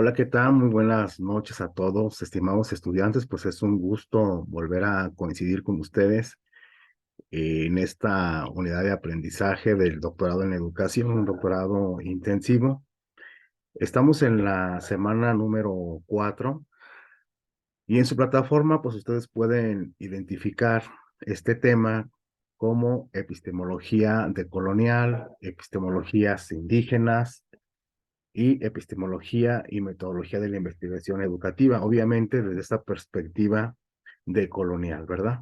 Hola, ¿qué tal? Muy buenas noches a todos, estimados estudiantes. Pues es un gusto volver a coincidir con ustedes en esta unidad de aprendizaje del doctorado en educación, un doctorado intensivo. Estamos en la semana número 4 y en su plataforma, pues ustedes pueden identificar este tema como epistemología decolonial, epistemologías indígenas y epistemología y metodología de la investigación educativa, obviamente desde esta perspectiva decolonial, ¿verdad?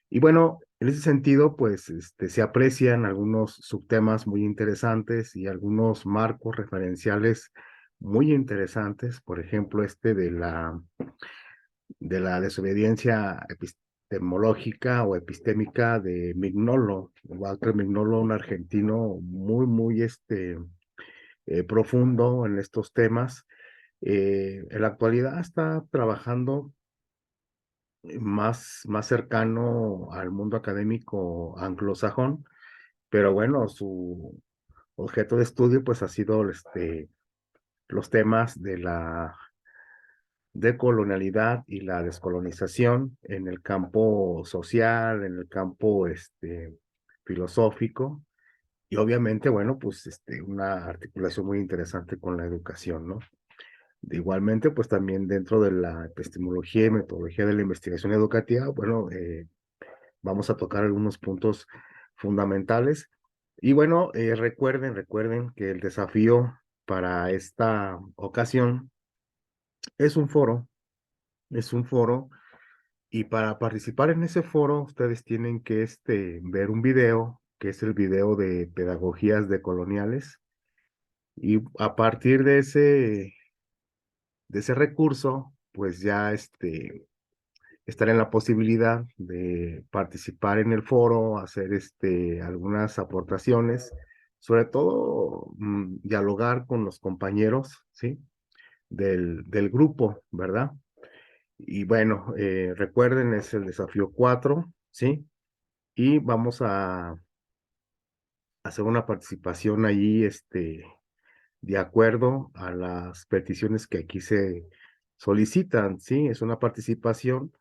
Y bueno, en ese sentido, pues se aprecian algunos subtemas muy interesantes y algunos marcos referenciales muy interesantes, por ejemplo, este de la desobediencia epistemológica o epistémica de Mignolo, Walter Mignolo, un argentino muy, profundo en estos temas. En la actualidad está trabajando más cercano al mundo académico anglosajón, pero bueno, su objeto de estudio pues ha sido los temas de la decolonialidad y la descolonización en el campo social, en el campo filosófico y obviamente, bueno, pues una articulación muy interesante con la educación, ¿no? Igualmente, pues también dentro de la epistemología y metodología de la investigación educativa, bueno, vamos a tocar algunos puntos fundamentales. Y bueno, recuerden que el desafío para esta ocasión es un foro, es un foro, y para participar en ese foro, ustedes tienen que ver un video, que es el video de pedagogías decoloniales, y a partir de ese recurso, pues ya estar en la posibilidad de participar en el foro, hacer algunas aportaciones, sobre todo dialogar con los compañeros, ¿sí? Del grupo, ¿verdad? Y bueno, recuerden, es el desafío 4, ¿sí? Y vamos a hacer una participación allí, de acuerdo a las peticiones que aquí se solicitan, ¿sí? Es una participación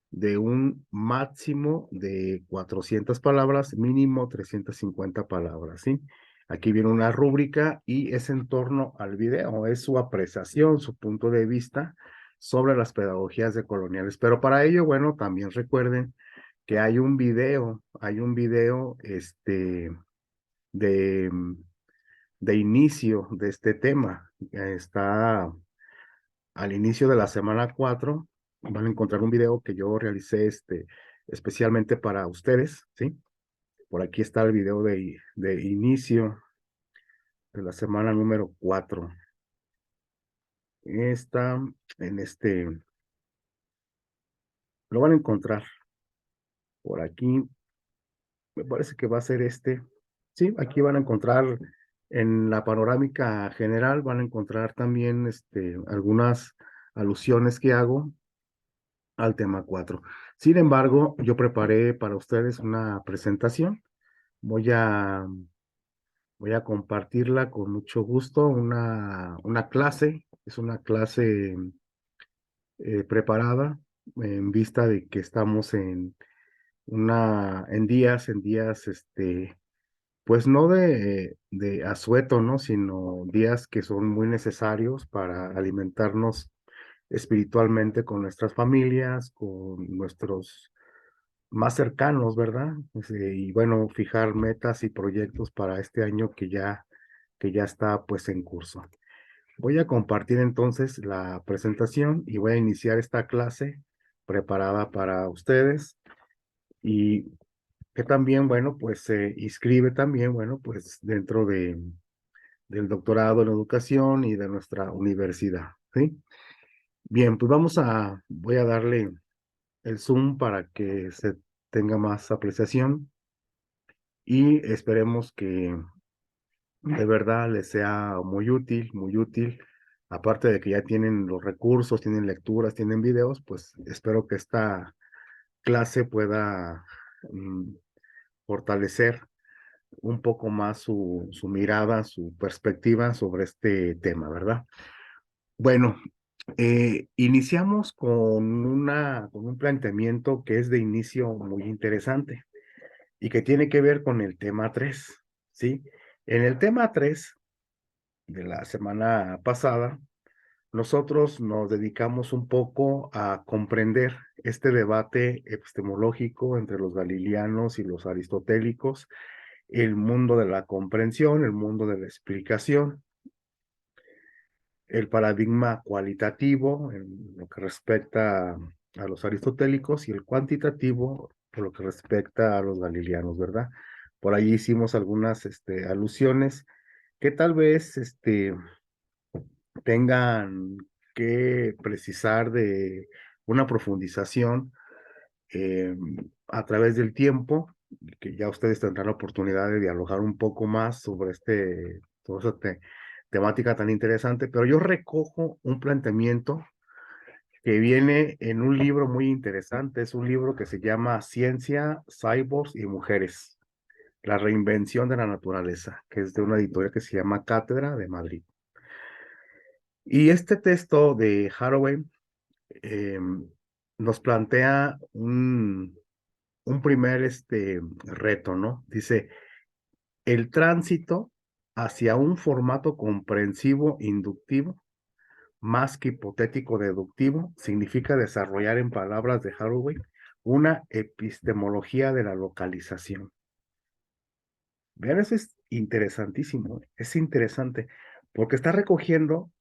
de un máximo de 400 palabras, mínimo 350 palabras, ¿sí? Aquí viene una rúbrica y es en torno al video, es su apreciación, su punto de vista sobre las pedagogías decoloniales. Pero para ello, bueno, también recuerden que hay un video, de, de inicio de este tema. Está al inicio de la semana 4 van a encontrar un video que yo realicé especialmente para ustedes, ¿sí? Por aquí está el video de inicio de la semana número 4. Está en lo van a encontrar por aquí, me parece que va a ser sí, aquí van a encontrar en la panorámica general, van a encontrar también algunas alusiones que hago al tema 4. Sin embargo, yo preparé para ustedes una presentación. Voy a, voy a compartirla con mucho gusto, una clase. Es una clase preparada en vista de que estamos en días, pues no de asueto, ¿no? Sino días que son muy necesarios para alimentarnos espiritualmente con nuestras familias, con nuestros más cercanos, ¿verdad? Y bueno, fijar metas y proyectos para este año que ya está pues en curso. Voy a compartir entonces la presentación y voy a iniciar esta clase preparada para ustedes y que también, bueno, pues se inscribe también, bueno, pues dentro del doctorado en educación y de nuestra universidad, ¿sí? Bien, pues voy a darle el Zoom para que se tenga más apreciación y esperemos que de verdad les sea muy útil, muy útil. Aparte de que ya tienen los recursos, tienen lecturas, tienen videos, pues espero que esta clase pueda mm, fortalecer un poco más su mirada, su perspectiva sobre este tema, ¿verdad? Bueno, iniciamos con un planteamiento que es de inicio muy interesante y que tiene que ver con el tema 3, ¿sí? En el tema 3 de la semana pasada, nosotros nos dedicamos un poco a comprender este debate epistemológico entre los galileanos y los aristotélicos, el mundo de la comprensión, el mundo de la explicación, el paradigma cualitativo en lo que respecta a los aristotélicos y el cuantitativo por lo que respecta a los galileanos, ¿verdad? Por ahí hicimos algunas alusiones que tal vez tengan que precisar de una profundización eh, a través del tiempo, que ya ustedes tendrán la oportunidad de dialogar un poco más sobre toda esta temática tan interesante, pero yo recojo un planteamiento que viene en un libro muy interesante, es un libro que se llama Ciencia, Cyborgs y Mujeres, la reinvención de la naturaleza, que es de una editorial que se llama Cátedra de Madrid. Y este texto de Haraway eh, nos plantea un primer reto, ¿no? Dice, el tránsito hacia un formato comprensivo inductivo, más que hipotético deductivo, significa desarrollar en palabras de Haraway una epistemología de la localización. Vean, eso es interesantísimo, es interesante, porque está recogiendo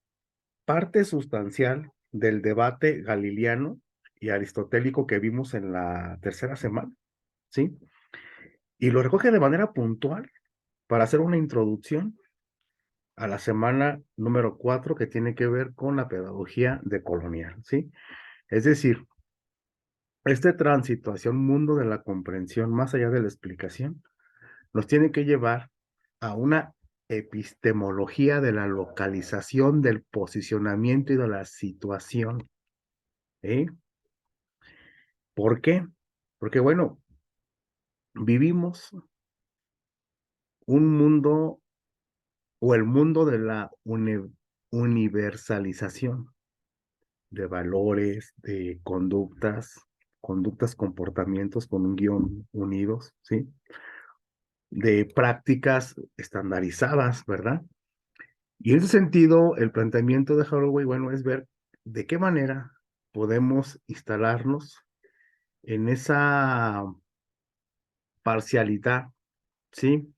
parte sustancial del debate galileano y aristotélico que vimos en la tercera semana, ¿sí? Y lo recoge de manera puntual para hacer una introducción a la semana número 4 que tiene que ver con la pedagogía decolonial, ¿sí? Es decir, este tránsito hacia un mundo de la comprensión más allá de la explicación nos tiene que llevar a una epistemología de la localización, del posicionamiento y de la situación, ¿sí? ¿Por qué? Porque, bueno, vivimos un mundo o el mundo de la universalización de valores, de conductas, comportamientos con un guión unidos, ¿sí? De prácticas estandarizadas, ¿verdad? Y en ese sentido, el planteamiento de Haraway, bueno, es ver de qué manera podemos instalarnos en esa parcialidad, ¿sí?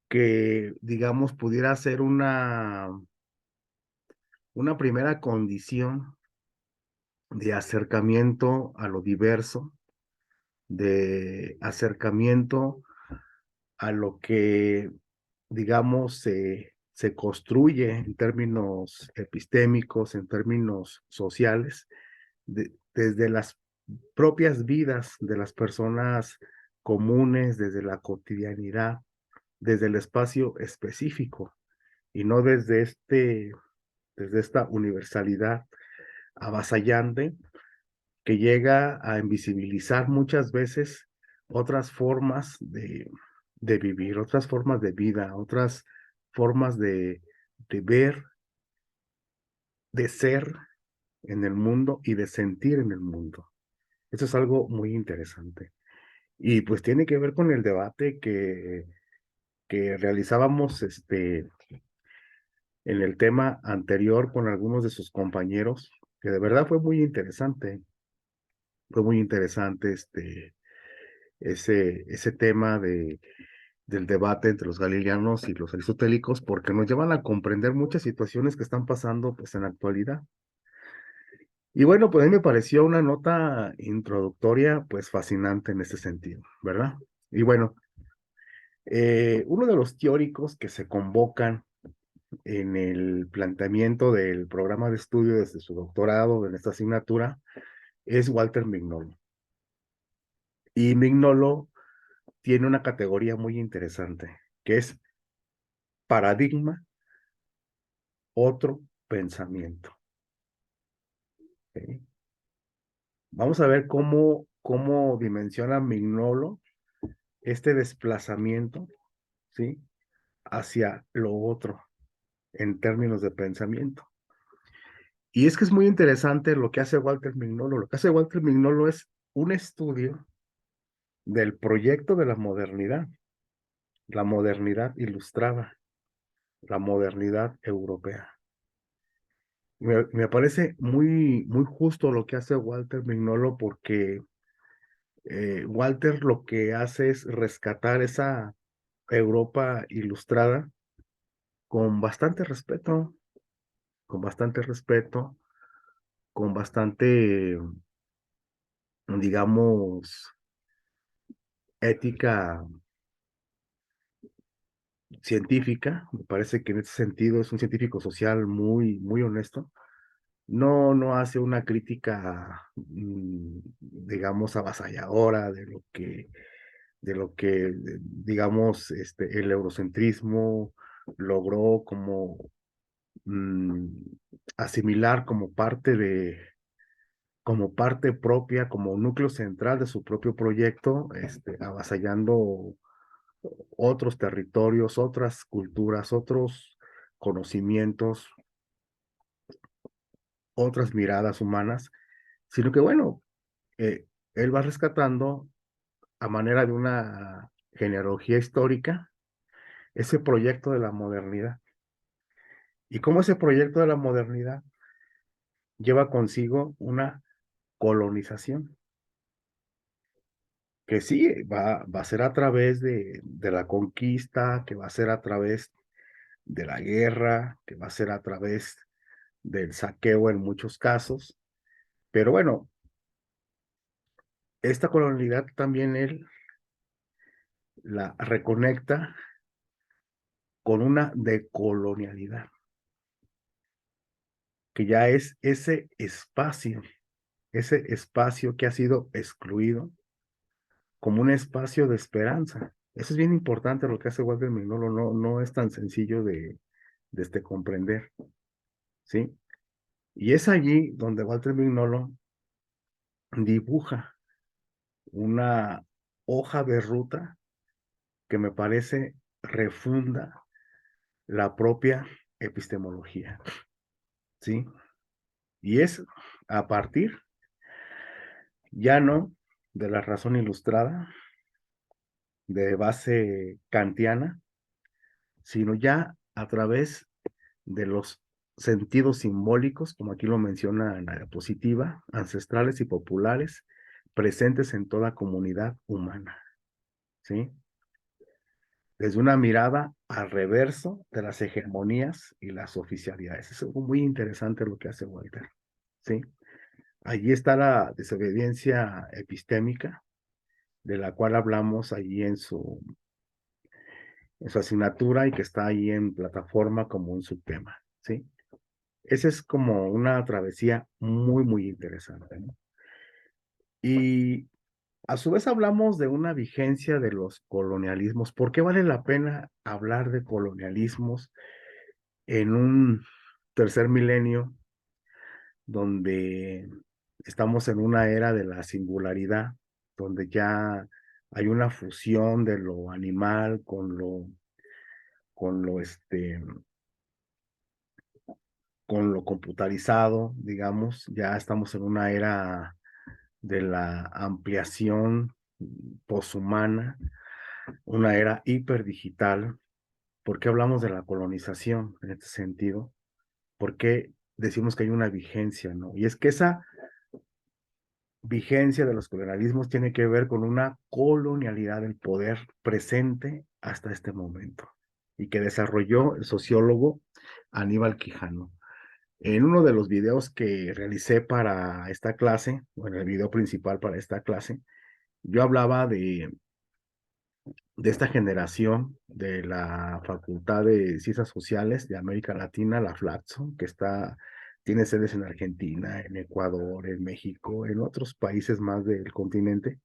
Que, digamos, pudiera ser una primera condición de acercamiento a lo diverso, de acercamiento a lo que, digamos, se construye en términos epistémicos, en términos sociales, desde las propias vidas de las personas comunes, desde la cotidianidad, desde el espacio específico, y no desde esta universalidad avasallante que llega a invisibilizar muchas veces otras formas de vivir, otras formas de vida, otras formas de ver, de ser en el mundo y de sentir en el mundo. Eso es algo muy interesante. Y pues tiene que ver con el debate que realizábamos en el tema anterior con algunos de sus compañeros, que de verdad fue muy interesante ese tema del debate entre los galileanos y los aristotélicos, porque nos llevan a comprender muchas situaciones que están pasando pues en la actualidad. Y bueno, pues a mí me pareció una nota introductoria pues fascinante en ese sentido, ¿verdad? Y bueno, uno de los teóricos que se convocan en el planteamiento del programa de estudio desde su doctorado en esta asignatura es Walter Mignolo. Y Mignolo tiene una categoría muy interesante, que es paradigma, otro pensamiento. ¿Sí? Vamos a ver cómo dimensiona Mignolo este desplazamiento, ¿sí? Hacia lo otro en términos de pensamiento. Y es que es muy interesante lo que hace Walter Mignolo. Lo que hace Walter Mignolo es un estudio del proyecto de la modernidad ilustrada, la modernidad europea. Me parece muy justo lo que hace Walter Mignolo porque Walter lo que hace es rescatar esa Europa ilustrada con bastante respeto, con bastante respeto, con bastante, digamos, ética científica. Me parece que en ese sentido es un científico social muy honesto. No hace una crítica, digamos, avasalladora de lo que, digamos, el eurocentrismo logró como mm, asimilar como parte propia, como núcleo central de su propio proyecto, avasallando otros territorios, otras culturas, otros conocimientos, otras miradas humanas, sino que bueno, eh, él va rescatando a manera de una genealogía histórica ese proyecto de la modernidad. Y cómo ese proyecto de la modernidad lleva consigo una colonización, que sí, va a ser a través de la conquista, que va a ser a través de la guerra, que va a ser a través del saqueo en muchos casos. Pero bueno, esta colonialidad también él la reconecta con una decolonialidad, que ya es ese espacio que ha sido excluido como un espacio de esperanza. Eso es bien importante lo que hace Walter Mignolo, no es tan sencillo de comprender, ¿sí? Y es allí donde Walter Mignolo dibuja una hoja de ruta que me parece refunda la propia epistemología, ¿sí? Y es a partir ya no de la razón ilustrada, de base kantiana, sino ya a través de los sentidos simbólicos, como aquí lo menciona en la diapositiva, ancestrales y populares, presentes en toda comunidad humana, ¿sí? Desde una mirada al reverso de las hegemonías y las oficialidades. Es algo muy interesante lo que hace Walter, ¿sí? Allí está la desobediencia epistémica, de la cual hablamos allí en su asignatura y que está ahí en plataforma como un subtema, ¿sí? Esa es como una travesía muy interesante, ¿no? Y a su vez hablamos de una vigencia de los colonialismos. ¿Por qué vale la pena hablar de colonialismos en un tercer milenio donde estamos en una era de la singularidad, donde ya hay una fusión de lo animal con lo con lo computarizado, digamos, ya estamos en una era de la ampliación poshumana, una era hiperdigital? ¿Por qué hablamos de la colonización en este sentido? ¿Por qué decimos que hay una vigencia, no? Y es que esa vigencia de los colonialismos tiene que ver con una colonialidad del poder presente hasta este momento y que desarrolló el sociólogo Aníbal Quijano. En uno de los videos que realicé para esta clase, bueno, el video principal para esta clase, yo hablaba de esta generación de la Facultad de Ciencias Sociales de América Latina, la FLACSO, que tiene sedes en Argentina, en Ecuador, en México, en otros países más del continente,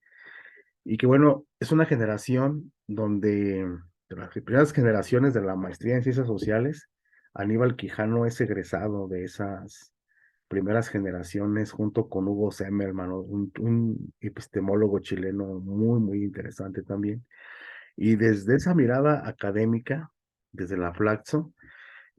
y que bueno, es una generación donde de las primeras generaciones de la maestría en Ciencias Sociales, Aníbal Quijano es egresado de esas primeras generaciones junto con Hugo Semmelmann, un epistemólogo chileno muy interesante también. Y desde esa mirada académica, desde la Flaxo,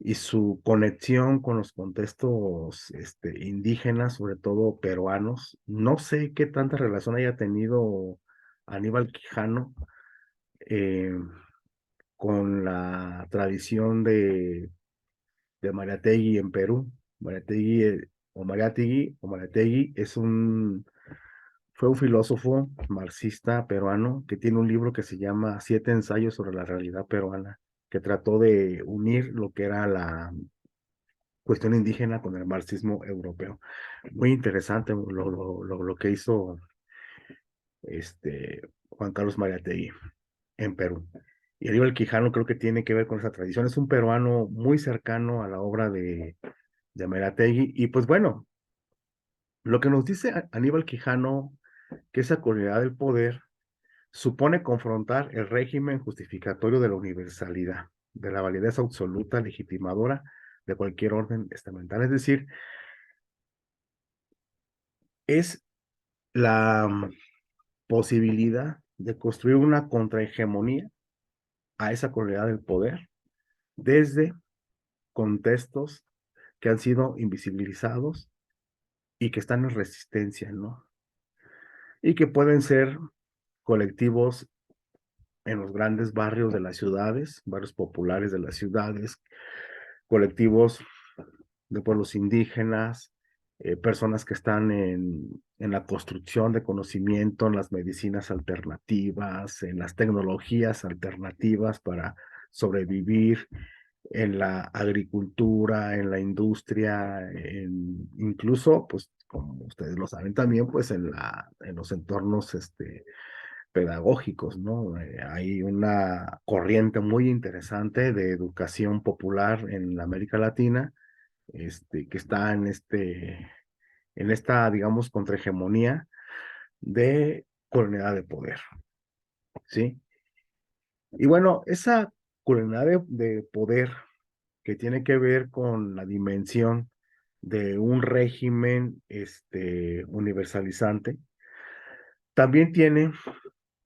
y su conexión con los contextos indígenas, sobre todo peruanos. No sé qué tanta relación haya tenido Aníbal Quijano eh, con la tradición de Mariátegui en Perú. Mariátegui, o Mariátegui fue un filósofo marxista peruano que tiene un libro que se llama Siete ensayos sobre la realidad peruana, que trató de unir lo que era la cuestión indígena con el marxismo europeo. Muy interesante lo que hizo Juan Carlos Mariátegui en Perú. Y Aníbal Quijano creo que tiene que ver con esa tradición. Es un peruano muy cercano a la obra de Mariátegui. Y pues bueno, lo que nos dice Aníbal Quijano, que esa cualidad del poder supone confrontar el régimen justificatorio de la universalidad, de la validez absoluta legitimadora de cualquier orden estamental. Es decir, es la posibilidad de construir una contrahegemonía a esa cualidad del poder desde contextos que han sido invisibilizados y que están en resistencia, ¿no? Y que pueden ser colectivos en los grandes barrios de las ciudades, barrios populares de las ciudades, colectivos de pueblos indígenas, personas que están en la construcción de conocimiento, en las medicinas alternativas, en las tecnologías alternativas para sobrevivir, en la agricultura, en la industria, incluso, pues, como ustedes lo saben también, pues, en los entornos, pedagógicos, ¿no? Hay una corriente muy interesante de educación popular en la América Latina, que está en esta, digamos, contrahegemonía de colonialidad de poder, ¿sí? Y bueno, esa colonialidad de poder que tiene que ver con la dimensión de un régimen, universalizante, también tiene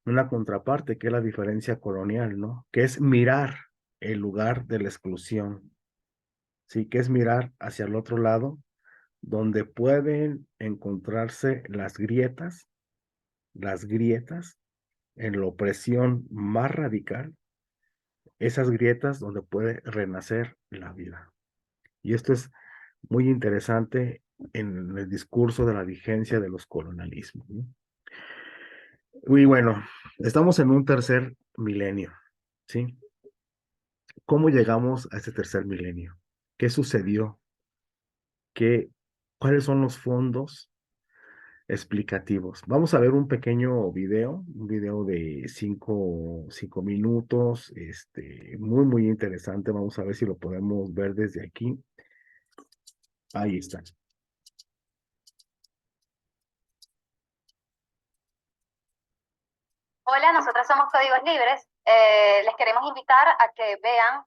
una contraparte, que es la diferencia colonial, ¿no? Que es mirar el lugar de la exclusión, ¿sí? Que es mirar hacia el otro lado, donde pueden encontrarse las grietas en la opresión más radical, esas grietas donde puede renacer la vida. Y esto es muy interesante en el discurso de la vigencia de los colonialismos, ¿no? Y bueno, estamos en un tercer milenio, ¿sí? ¿Cómo llegamos a este tercer milenio? ¿Qué sucedió? ¿Cuáles son los fondos explicativos? Vamos a ver un video de cinco minutos, muy, muy interesante. Vamos a ver si lo podemos ver desde aquí. Ahí está. Hola, nosotras somos Códigos Libres. Les queremos invitar a que vean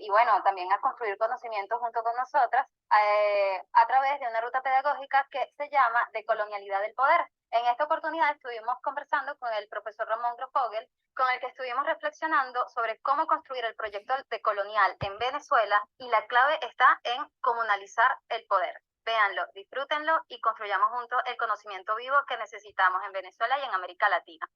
y bueno, también a construir conocimiento junto con nosotras a través de una ruta pedagógica que se llama Decolonialidad del Poder. En esta oportunidad estuvimos conversando con el profesor Ramón Grofogel, con el que estuvimos reflexionando sobre cómo construir el proyecto decolonial en Venezuela, y la clave está en comunalizar el poder. Véanlo, disfrútenlo y construyamos juntos el conocimiento vivo que necesitamos en Venezuela y en América Latina.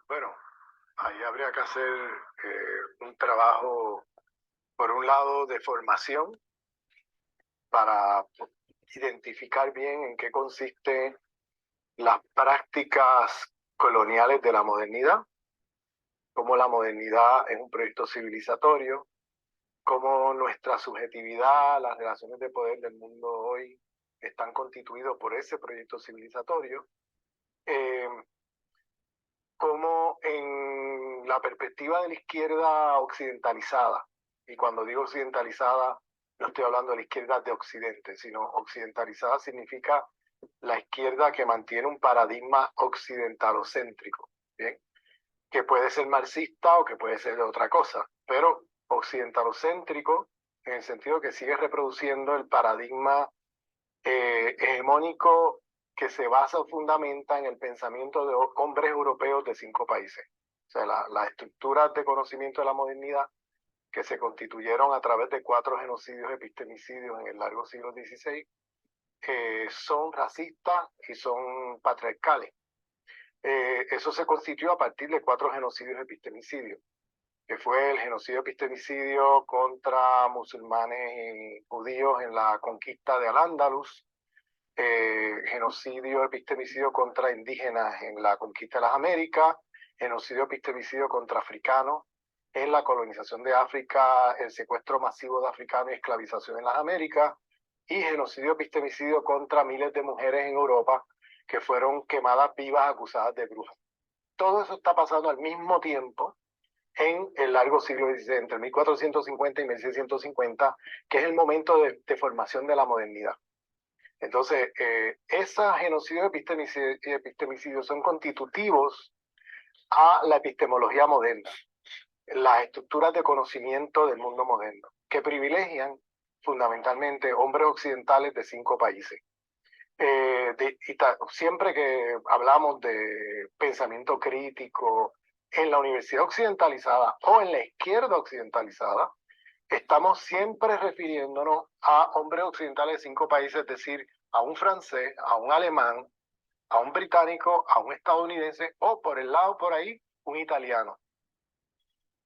Bueno, ahí habría que hacer un trabajo, por un lado, de formación para identificar bien en qué consisten las prácticas coloniales de la modernidad, cómo la modernidad es un proyecto civilizatorio, cómo nuestra subjetividad, las relaciones de poder del mundo hoy están constituidos por ese proyecto civilizatorio. Como en la perspectiva de la izquierda occidentalizada, y cuando digo occidentalizada no estoy hablando de la izquierda de Occidente, sino occidentalizada significa la izquierda que mantiene un paradigma occidentalocéntrico, ¿bien? Que puede ser marxista o que puede ser de otra cosa, pero occidentalocéntrico en el sentido que sigue reproduciendo el paradigma hegemónico que se basa o fundamenta en el pensamiento de hombres europeos de 5 países. O sea, las estructuras de conocimiento de la modernidad que se constituyeron a través de 4 genocidios epistemicidios en el largo siglo XVI, son racistas y son patriarcales. Eso se constituyó a partir de 4 genocidios epistemicidios, que fue el genocidio epistemicidio contra musulmanes y judíos en la conquista de Al-Ándalus, genocidio epistemicidio contra indígenas en la conquista de las Américas, genocidio epistemicidio contra africanos en la colonización de África, el secuestro masivo de africanos y esclavización en las Américas, y genocidio epistemicidio contra miles de mujeres en Europa que fueron quemadas vivas acusadas de brujas. Todo eso está pasando al mismo tiempo en el largo siglo XVI, entre 1450 y 1650, que es el momento de formación de la modernidad. Entonces, esos genocidios epistemicidios son constitutivos a la epistemología moderna, las estructuras de conocimiento del mundo moderno, que privilegian fundamentalmente hombres occidentales de 5 países. Siempre que hablamos de pensamiento crítico en la universidad occidentalizada o en la izquierda occidentalizada, estamos siempre refiriéndonos a hombres occidentales de 5 países, es decir, a un francés, a un alemán, a un británico, a un estadounidense o por el lado por ahí, un italiano.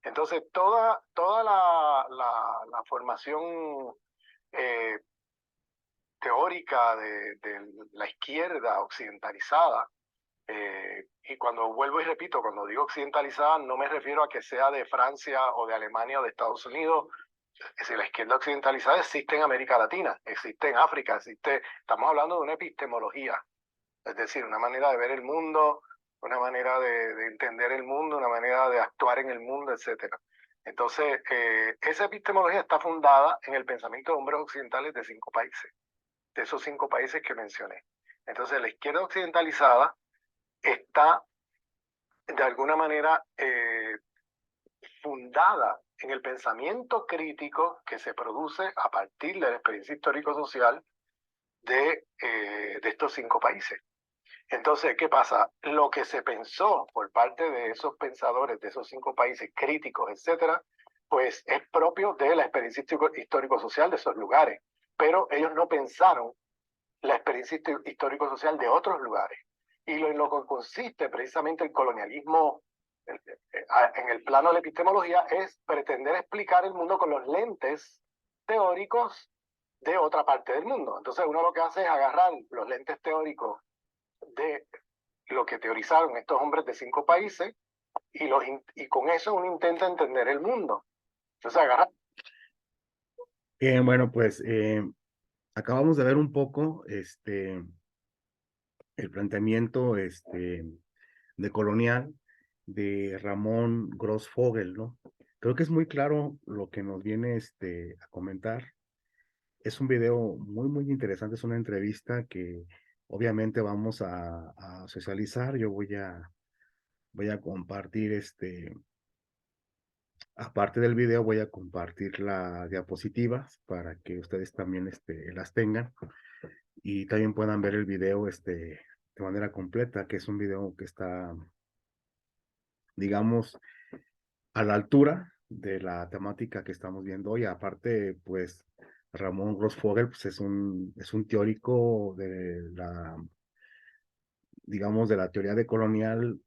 Entonces, toda la formación teórica de la izquierda occidentalizada, y cuando vuelvo y repito, cuando digo occidentalizada, no me refiero a que sea de Francia o de Alemania o de Estados Unidos. Es decir, la izquierda occidentalizada existe en América Latina, existe en África, estamos hablando de una epistemología, es decir, una manera de ver el mundo, una manera de entender el mundo, una manera de actuar en el mundo, etc. Entonces, esa epistemología está fundada en el pensamiento de hombres occidentales de 5 países, de esos 5 países que mencioné. Entonces, la izquierda occidentalizada está de alguna manera fundada en el pensamiento crítico que se produce a partir de la experiencia histórico-social de estos 5 países. Entonces, ¿qué pasa? Lo que se pensó por parte de esos pensadores de esos 5 países críticos, etcétera, pues es propio de la experiencia histórico-social de esos lugares, pero ellos no pensaron la experiencia histórico-social de otros lugares. Y en lo que consiste precisamente el colonialismo en el plano de la epistemología es pretender explicar el mundo con los lentes teóricos de otra parte del mundo. Entonces uno lo que hace es agarrar los lentes teóricos de lo que teorizaron estos hombres de 5 países y con eso uno intenta entender el mundo. Entonces agarra. Bueno, pues acabamos de ver un poco el planteamiento de colonial de Ramón Grossfogel, ¿no? Creo que es muy claro lo que nos viene a comentar. Es un video muy, muy interesante, es una entrevista que obviamente vamos a socializar. Yo voy a compartir aparte del video, voy a compartir las diapositivas para que ustedes también las tengan y también puedan ver el video de manera completa, que es un video que está, digamos, a la altura de la temática que estamos viendo hoy. Aparte, pues, Ramón Grossfogel pues, es un teórico de digamos, de la teoría decolonial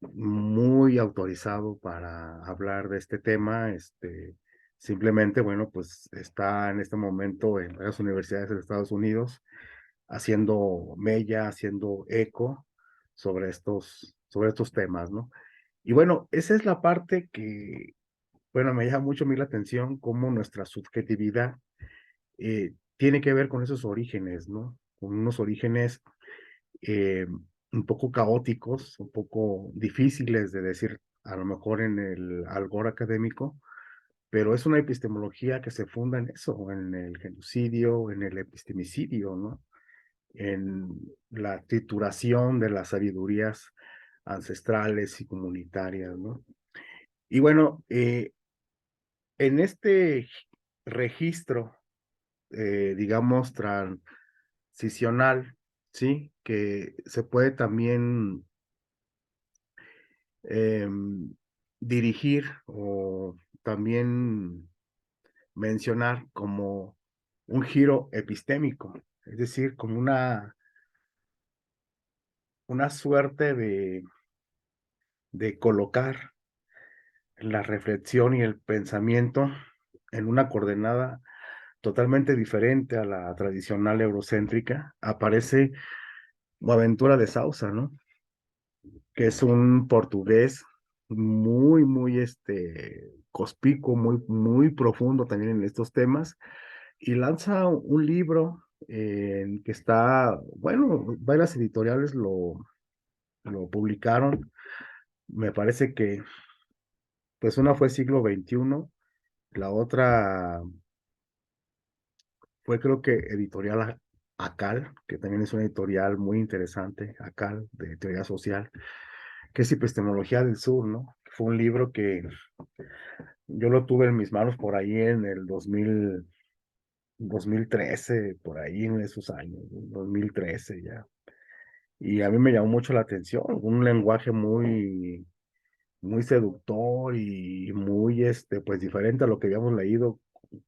muy autorizado para hablar de este tema. Simplemente, bueno, pues está en este momento en varias universidades de Estados Unidos haciendo mella, haciendo eco sobre estos temas, ¿no? Y bueno, esa es la parte que, bueno, me llama mucho a mí la atención, cómo nuestra subjetividad tiene que ver con esos orígenes, ¿no? Con unos orígenes un poco caóticos, un poco difíciles de decir, a lo mejor en el algor académico, pero es una epistemología que se funda en eso, en el genocidio, en el epistemicidio, ¿no? En la trituración de las sabidurías ancestrales y comunitarias, ¿no? Y bueno, en este registro, digamos, transicional, ¿sí? Que se puede también dirigir o también mencionar como un giro epistémico, es decir, como una suerte de colocar la reflexión y el pensamiento en una coordenada totalmente diferente a la tradicional eurocéntrica. Aparece Boaventura de Sousa, ¿no? Que es un portugués muy, conspicuo, muy profundo también en estos temas, y lanza un libro que está, bueno, varias editoriales lo publicaron. Me parece que, pues una fue Siglo XXI, la otra fue creo que editorial ACAL, que también es una editorial muy interesante, ACAL, de teoría social, que es Epistemología del Sur, ¿no? Fue un libro que yo lo tuve en mis manos por ahí en el 2013, por ahí en esos años, 2013 ya. Y a mí me llamó mucho la atención, un lenguaje muy seductor y muy, pues diferente a lo que habíamos leído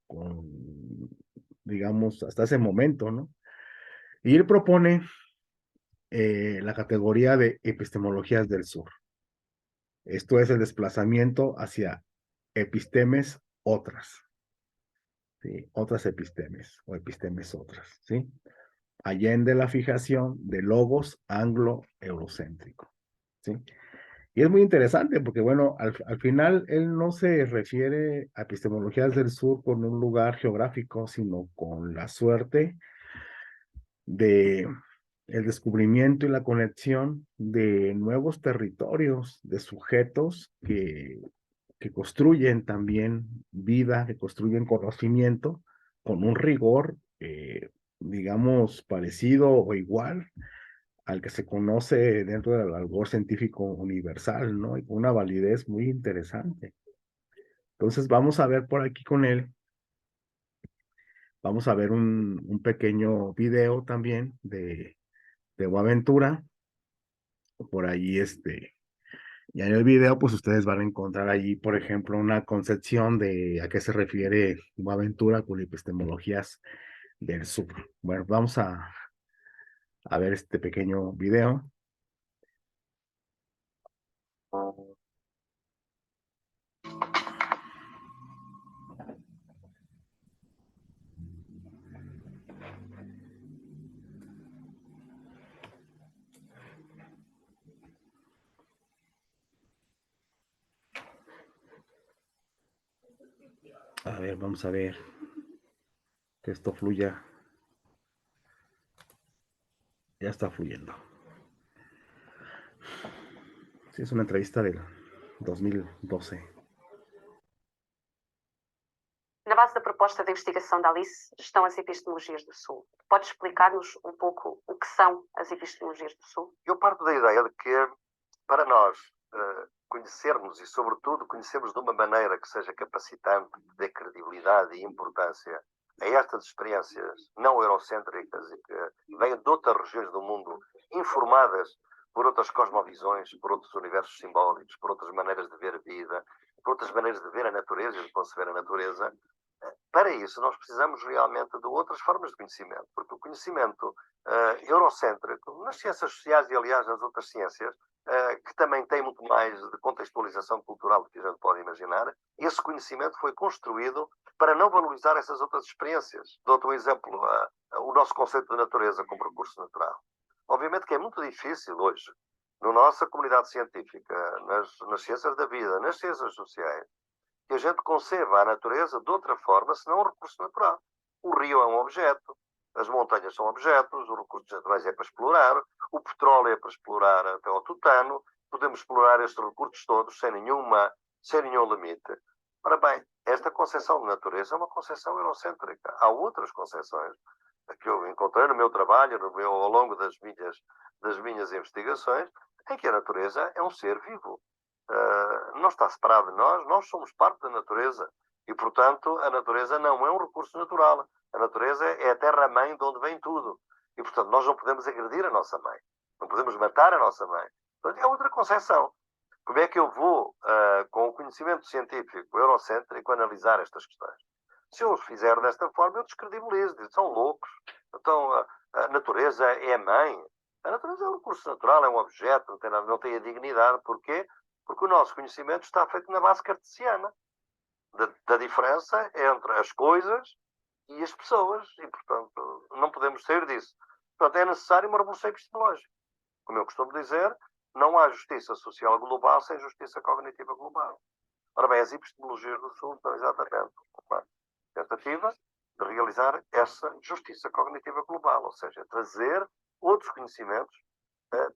con, digamos, hasta ese momento, ¿no? Y él propone la categoría de epistemologías del sur. Esto es el desplazamiento hacia epistemes otras, ¿sí? Otras epistemes o epistemes otras, ¿sí? Allende la fijación de logos anglo-eurocéntrico, ¿sí? Y es muy interesante porque, bueno, al final él no se refiere a epistemologías del sur con un lugar geográfico, sino con la suerte de el descubrimiento y la conexión de nuevos territorios, de sujetos que construyen también vida, que construyen conocimiento con un rigor, digamos, parecido o igual al que se conoce dentro del albor científico universal, ¿no? Y con una validez muy interesante. Entonces vamos a ver por aquí con él, vamos a ver un pequeño video también de Boaventura, por ahí y en el video pues ustedes van a encontrar allí, por ejemplo, una concepción de a qué se refiere Boaventura con epistemologías del sur. Bueno, vamos a ver este pequeño video. A ver, vamos a ver que esto fluya. Ya está fluyendo. Sí, es una entrevista del 2012. Na base da proposta de investigação da Alice estão as epistemologias do Sul. Pode explicar-nos um pouco o que são as epistemologias do Sul? Eu parto da ideia de que, para nós conhecermos e, sobretudo, conhecermos de uma maneira que seja capacitante, que dê credibilidade e importância a estas experiências não eurocêntricas e que venham de outras regiões do mundo, informadas por outras cosmovisões, por outros universos simbólicos, por outras maneiras de ver a vida, por outras maneiras de ver a natureza e de conceber a natureza. Para isso, nós precisamos realmente de outras formas de conhecimento, porque o conhecimento eurocêntrico, nas ciências sociais e, aliás, nas outras ciências, que também tem muito mais de contextualização cultural do que a gente pode imaginar, esse conhecimento foi construído para não valorizar essas outras experiências. Dou-te um exemplo, o nosso conceito de natureza como recurso natural. Obviamente que é muito difícil hoje, na nossa comunidade científica, nas ciências da vida, nas ciências sociais, que a gente conceba a natureza de outra forma, senão um recurso natural. O rio é um objeto, as montanhas são objetos, os recursos naturais é para explorar, o petróleo é para explorar até ao tutano, podemos explorar estes recursos todos sem nenhum limite. Ora bem, esta concepção de natureza é uma concepção eurocêntrica. Há outras concepções que eu encontrei no meu trabalho, ao longo das minhas investigações, em que a natureza é um ser vivo. Não está separado de nós somos parte da natureza e, portanto, a natureza não é um recurso natural. A natureza é a terra-mãe de onde vem tudo. E, portanto, nós não podemos agredir a nossa mãe. Não podemos matar a nossa mãe. Portanto, é outra concepção. Como é que eu vou, com o conhecimento científico eurocêntrico, analisar estas questões? Se eu os fizer desta forma, eu descredibilizo. Digo, são loucos. Então, a natureza é mãe. A natureza é um recurso natural, é um objeto, não tem a dignidade. Porquê? Porque o nosso conhecimento está feito na base cartesiana. Da diferença entre as coisas e as pessoas. E, portanto, não podemos sair disso. Portanto, é necessário uma revolução epistemológica. Como eu costumo dizer, não há justiça social global sem justiça cognitiva global. Ora bem, as epistemologias do Sul estão exatamente uma tentativa de realizar essa justiça cognitiva global, ou seja, trazer outros conhecimentos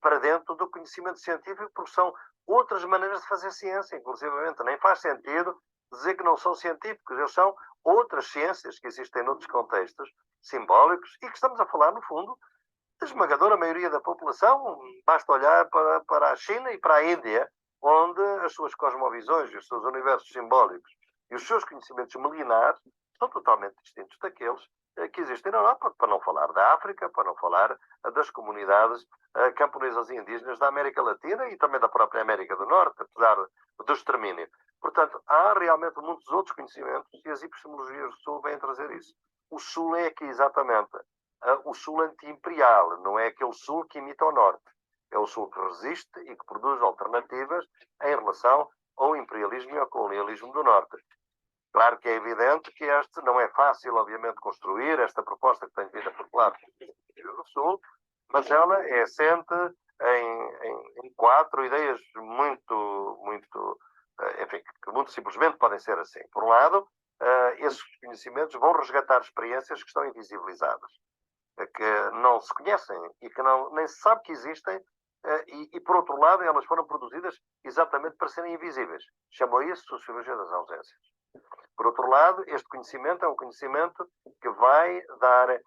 para dentro do conhecimento científico, porque são outras maneiras de fazer ciência, inclusivamente. Nem faz sentido dizer que não são científicos, eles são outras ciências que existem noutros contextos simbólicos e que estamos a falar, no fundo, da esmagadora maioria da população. Basta olhar para a China e para a Índia, onde as suas cosmovisões e os seus universos simbólicos e os seus conhecimentos milenares são totalmente distintos daqueles que existem na Europa, para não falar da África, para não falar das comunidades camponesas e indígenas da América Latina e também da própria América do Norte, apesar do extermínio. Portanto, há realmente muitos outros conhecimentos e as epistemologias do Sul vêm trazer isso. O Sul é aqui exatamente o Sul anti-imperial, não é aquele Sul que imita o Norte. É o Sul que resiste e que produz alternativas em relação ao imperialismo e ao colonialismo do Norte. Claro que é evidente que este não é fácil, obviamente, construir esta proposta que tem vindo a popular do Sul, mas ela é assente em 4 ideias enfim, que muito simplesmente podem ser assim. Por um lado, esses conhecimentos vão resgatar experiências que estão invisibilizadas, que não se conhecem e que nem se sabe que existem, e por outro lado, elas foram produzidas exatamente para serem invisíveis. Chamam isso sociologia das ausências. Por outro lado, este conhecimento é um conhecimento que vai dar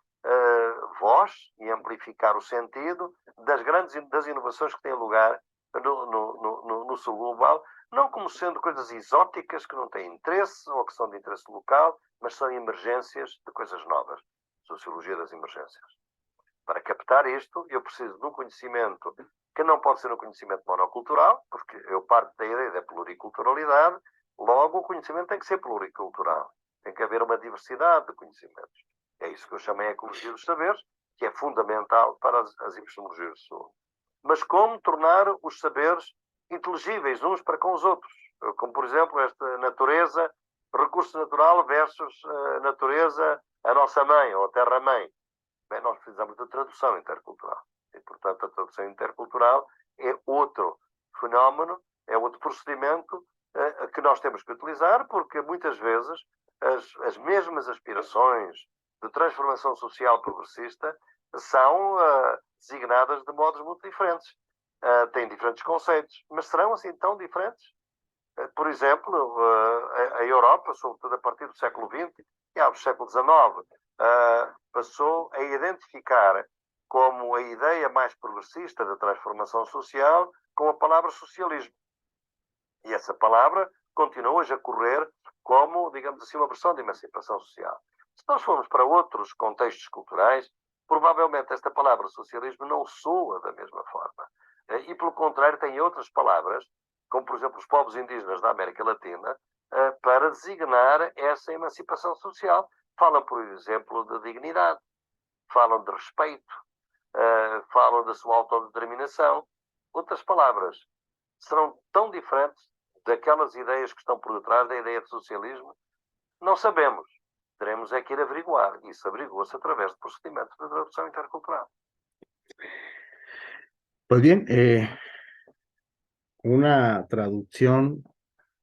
voz e amplificar o sentido das inovações que têm lugar no Sul global, não como sendo coisas exóticas que não têm interesse ou que são de interesse local, mas são emergências de coisas novas. Sociologia das emergências. Para captar isto, eu preciso de um conhecimento que não pode ser um conhecimento monocultural, porque eu parto da ideia da pluriculturalidade. Logo, o conhecimento tem que ser pluricultural. Tem que haver uma diversidade de conhecimentos. É isso que eu chamei a ecologia dos saberes, que é fundamental para as epistemologias do Sul. Mas como tornar os saberes inteligíveis uns para com os outros? Como, por exemplo, esta natureza, recurso natural versus natureza, a nossa mãe ou a terra-mãe. Bem, nós precisamos de tradução intercultural. E, portanto, a tradução intercultural é outro fenómeno, é outro procedimento que nós temos que utilizar, porque muitas vezes as mesmas aspirações de transformação social progressista são designadas de modos muito diferentes. Têm diferentes conceitos, mas serão assim tão diferentes? Por exemplo, a Europa, sobretudo a partir do século XX e ao século XIX, passou a identificar como a ideia mais progressista da transformação social com a palavra socialismo. E essa palavra continua hoje a correr como, digamos assim, uma versão de emancipação social. Se nós formos para outros contextos culturais, provavelmente esta palavra socialismo não soa da mesma forma. E, pelo contrário, tem outras palavras, como, por exemplo, os povos indígenas da América Latina, para designar essa emancipação social. Falam, por exemplo, de dignidade, falam de respeito, falam da sua autodeterminação. Outras palavras serão tão diferentes daquelas ideias que estão por detrás da ideia de socialismo? Não sabemos. Teremos é que ir averiguar. Isso averigua-se através de procedimentos de tradução intercultural. Pues bien, una traducción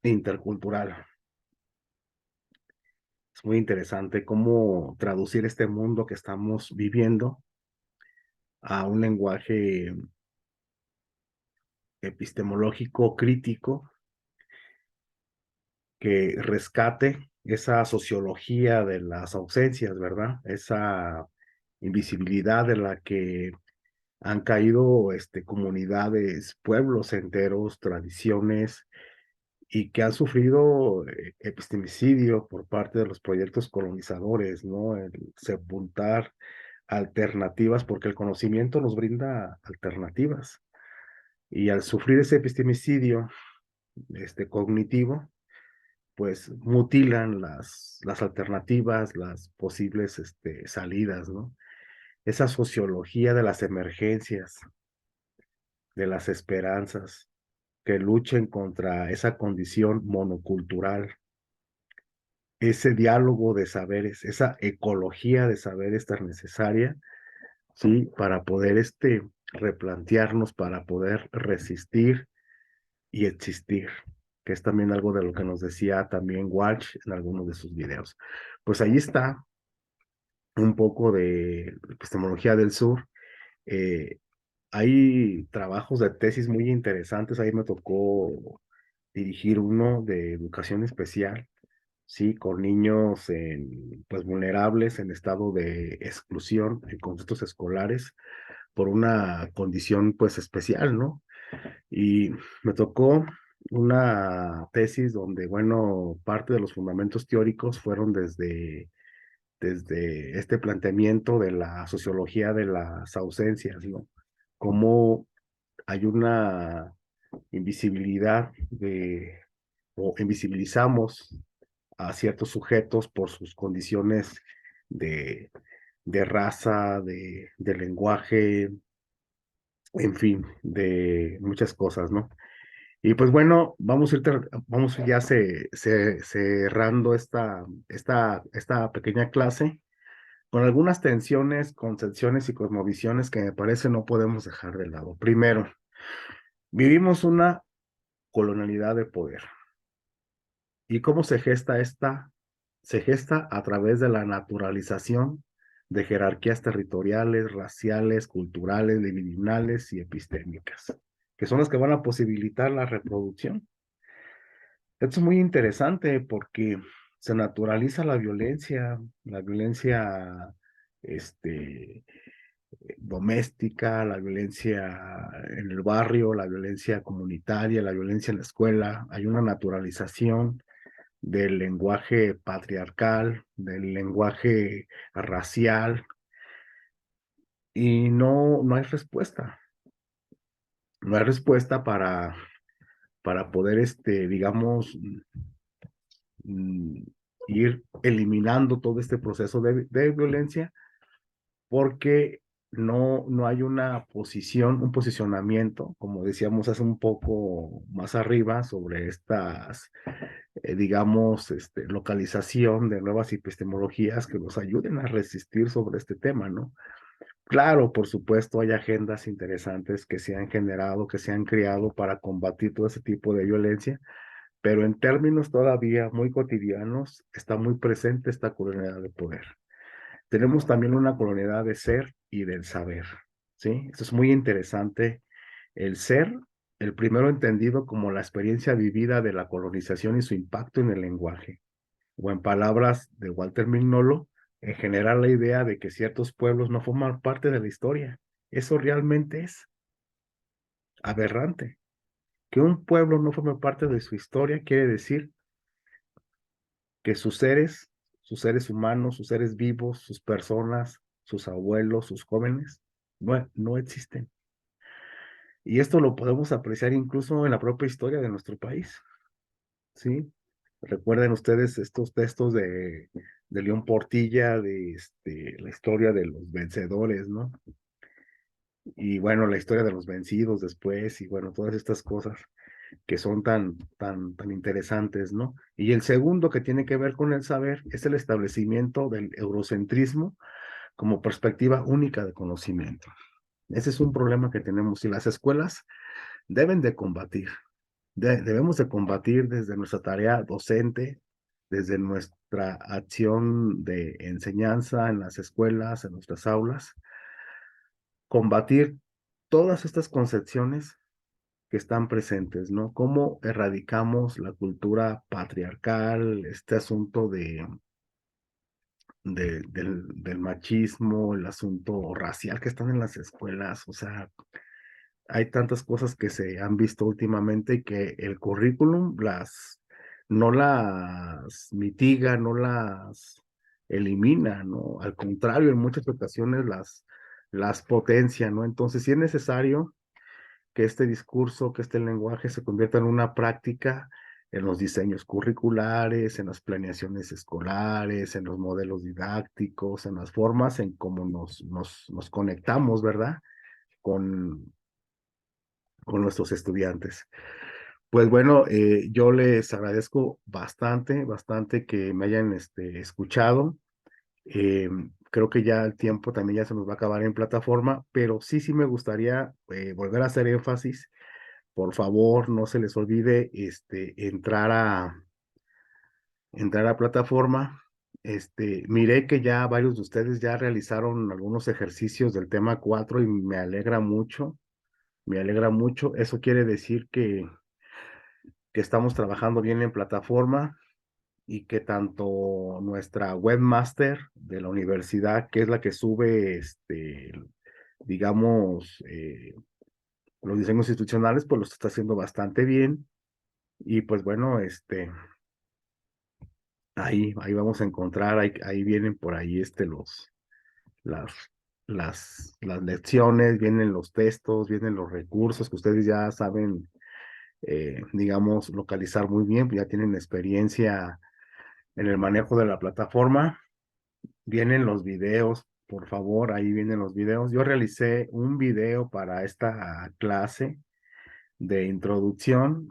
intercultural. Es muy interesante cómo traducir este mundo que estamos viviendo a un lenguaje epistemológico crítico que rescate esa sociología de las ausencias, ¿verdad? Esa invisibilidad de la que han caído comunidades, pueblos enteros, tradiciones, y que han sufrido epistemicidio por parte de los proyectos colonizadores, ¿no? El sepultar alternativas, porque el conocimiento nos brinda alternativas. Y al sufrir ese epistemicidio cognitivo, pues mutilan las alternativas, las posibles salidas, ¿no? Esa sociología de las emergencias, de las esperanzas, que luchen contra esa condición monocultural, ese diálogo de saberes, esa ecología de saberes tan necesaria, ¿sí? Para poder replantearnos, para poder resistir y existir, que es también algo de lo que nos decía también Walsh en algunos de sus videos. Pues ahí está un poco de epistemología del sur. Eh, Hay trabajos de tesis muy interesantes. Ahí me tocó dirigir uno de educación especial, sí, con niños pues vulnerables en estado de exclusión en contextos escolares por una condición pues especial, ¿no? Y me tocó una tesis donde, bueno, parte de los fundamentos teóricos fueron desde este planteamiento de la sociología de las ausencias, ¿no? Cómo hay una invisibilidad o invisibilizamos a ciertos sujetos por sus condiciones de, de raza, de lenguaje, en fin, de muchas cosas, ¿no? Y pues bueno, vamos ya cerrando esta pequeña clase con algunas tensiones, concepciones y cosmovisiones que me parece no podemos dejar de lado. Primero, vivimos una colonialidad de poder. ¿Y cómo se gesta esta? Se gesta a través de la naturalización de jerarquías territoriales, raciales, culturales, libidinales y epistémicas, que son las que van a posibilitar la reproducción. Esto es muy interesante porque se naturaliza la violencia doméstica, la violencia en el barrio, la violencia comunitaria, la violencia en la escuela. Hay una naturalización del lenguaje patriarcal, del lenguaje racial, y no hay respuesta. No hay respuesta para poder, digamos, mm, ir eliminando todo este proceso de violencia, porque no hay una posición, un posicionamiento, como decíamos hace un poco más arriba, sobre estas, digamos, localización de nuevas epistemologías que nos ayuden a resistir sobre este tema, ¿no? Claro, por supuesto, hay agendas interesantes que se han generado, que se han creado para combatir todo ese tipo de violencia, pero en términos todavía muy cotidianos está muy presente esta colonialidad de poder. Tenemos también una colonialidad de ser y del saber, ¿sí? Esto es muy interesante. El ser, el primero entendido como la experiencia vivida de la colonización y su impacto en el lenguaje, o en palabras de Walter Mignolo, en general la idea de que ciertos pueblos no forman parte de la historia. Eso realmente es aberrante. Que un pueblo no forme parte de su historia quiere decir que sus seres humanos, sus seres vivos, sus personas, sus abuelos, sus jóvenes, no existen. Y esto lo podemos apreciar incluso en la propia historia de nuestro país, ¿sí? Recuerden ustedes estos textos de León Portilla, de la historia de los vencedores, ¿no? Y bueno, la historia de los vencidos después, y bueno, todas estas cosas que son tan interesantes, ¿no? Y el segundo que tiene que ver con el saber es el establecimiento del eurocentrismo como perspectiva única de conocimiento. Ese es un problema que tenemos y las escuelas deben de combatir. Debemos de combatir desde nuestra tarea docente, desde nuestra acción de enseñanza en las escuelas, en nuestras aulas, combatir todas estas concepciones que están presentes, ¿no? ¿Cómo erradicamos la cultura patriarcal, este asunto del machismo, el asunto racial que están en las escuelas? O sea, hay tantas cosas que se han visto últimamente y que el currículum no las mitiga, elimina, ¿no? Al contrario, en muchas ocasiones las potencia, ¿no? Entonces, sí es necesario que este discurso, que este lenguaje se convierta en una práctica en los diseños curriculares, en las planeaciones escolares, en los modelos didácticos, en las formas en cómo nos conectamos, ¿verdad? Con, con nuestros estudiantes. Pues bueno, yo les agradezco bastante, bastante que me hayan escuchado. Creo que ya el tiempo también ya se nos va a acabar en plataforma, pero sí me gustaría volver a hacer énfasis. Por favor, no se les olvide entrar a plataforma. Miré que ya varios de ustedes ya realizaron algunos ejercicios del tema 4 y me alegra mucho, me alegra mucho. Eso quiere decir que estamos trabajando bien en plataforma y que tanto nuestra webmaster de la universidad, que es la que sube, digamos, los diseños institucionales, pues los está haciendo bastante bien. Y pues bueno, ahí vamos a encontrar, ahí vienen por ahí las, las lecciones, vienen los textos, vienen los recursos que ustedes ya saben, digamos, localizar muy bien, ya tienen experiencia en el manejo de la plataforma. Vienen los videos, por favor, ahí vienen los videos. Yo realicé un video para esta clase de introducción.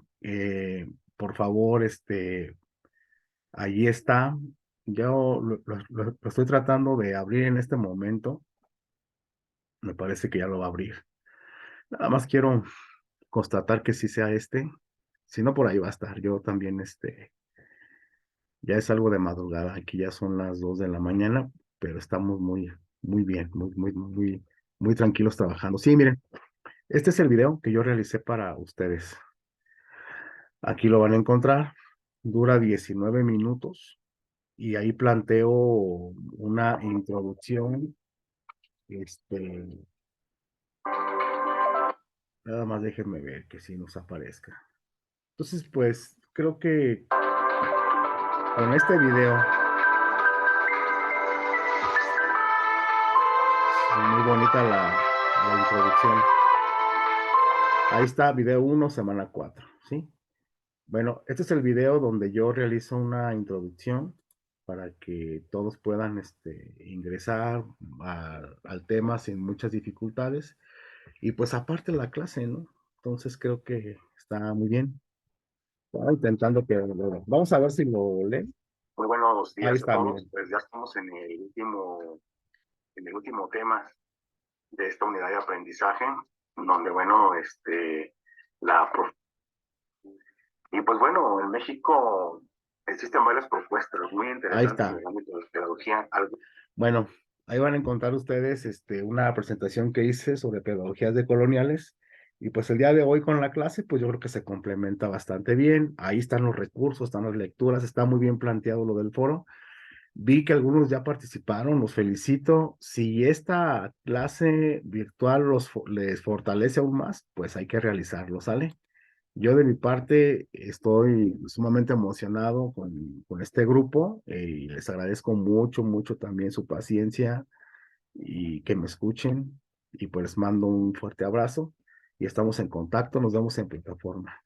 Por favor, allí está. Yo lo estoy tratando de abrir en este momento. Me parece que ya lo va a abrir. Nada más quiero constatar que sí sea este. Si no, por ahí va a estar. Yo también, ya es algo de madrugada. Aquí ya son las 2 de la mañana, pero estamos muy bien, muy tranquilos trabajando. Sí, miren, este es el video que yo realicé para ustedes. Aquí lo van a encontrar. Dura 19 minutos y ahí planteo una introducción. Nada más déjenme ver que sí nos aparezca. Entonces, pues, creo que con este video, muy bonita la introducción. Ahí está, video 1, semana 4, ¿sí? Bueno, este es el video donde yo realizo una introducción para que todos puedan ingresar al tema sin muchas dificultades. Y pues aparte la clase, ¿no? Entonces creo que está muy bien. Estaba intentando que vamos a ver si lo leen. Muy buenos Ahí días a está, todos. miren. Pues ya estamos en el último tema de esta unidad de aprendizaje, donde bueno, la prof- y pues bueno, en México existen varias propuestas muy Ahí interesantes está. en el ámbito de la pedagogía. Algo Bueno, ahí van a encontrar ustedes una presentación que hice sobre pedagogías decoloniales. Y pues el día de hoy con la clase, pues yo creo que se complementa bastante bien. Ahí están los recursos, están las lecturas, está muy bien planteado lo del foro. Vi que algunos ya participaron, los felicito. Si esta clase virtual les fortalece aún más, pues hay que realizarlo, ¿sale? Yo de mi parte estoy sumamente emocionado con este grupo y les agradezco mucho también su paciencia y que me escuchen y pues mando un fuerte abrazo y estamos en contacto, nos vemos en plataforma.